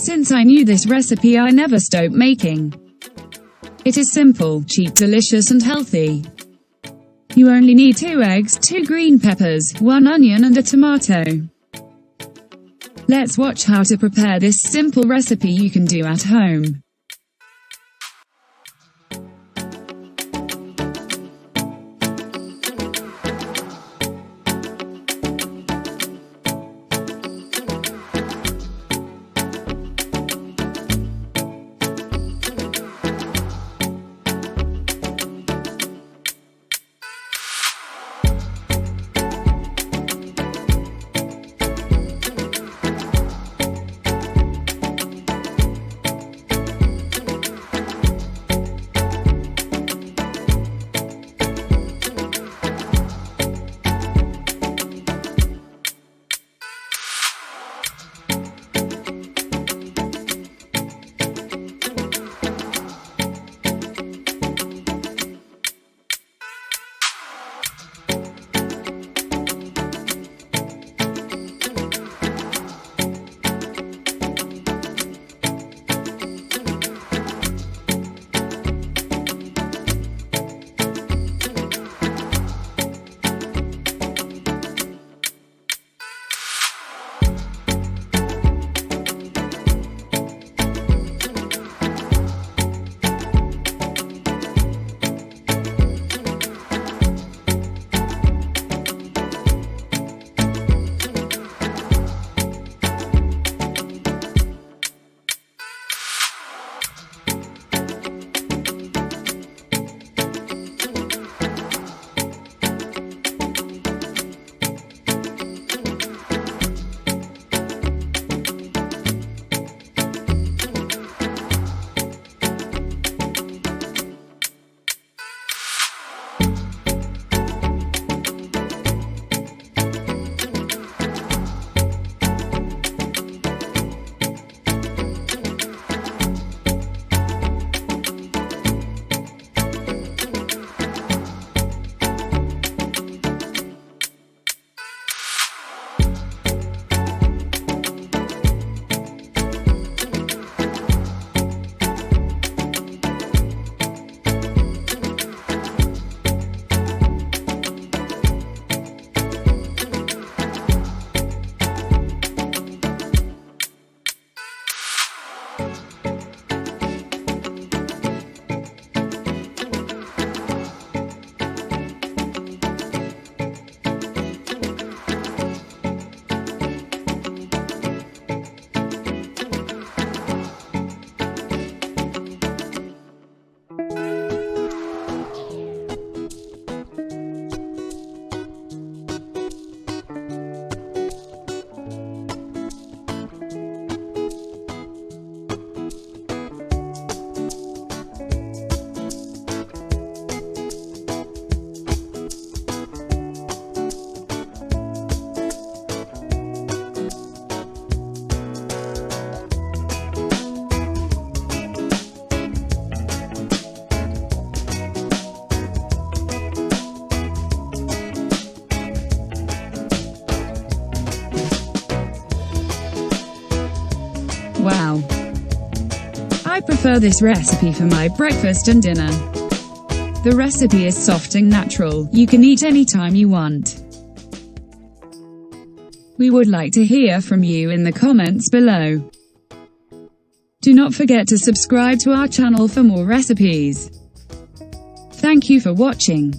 Since I knew this recipe, I never stopped making. It is simple, cheap, delicious and healthy. You only need 2 eggs, 2 green peppers, 1 onion and a tomato. Let's watch how to prepare this simple recipe you can do at home. Wow! I prefer this recipe for my breakfast and dinner. The recipe is soft and natural, you can eat anytime you want. We would like to hear from you in the comments below. Do not forget to subscribe to our channel for more recipes. Thank you for watching.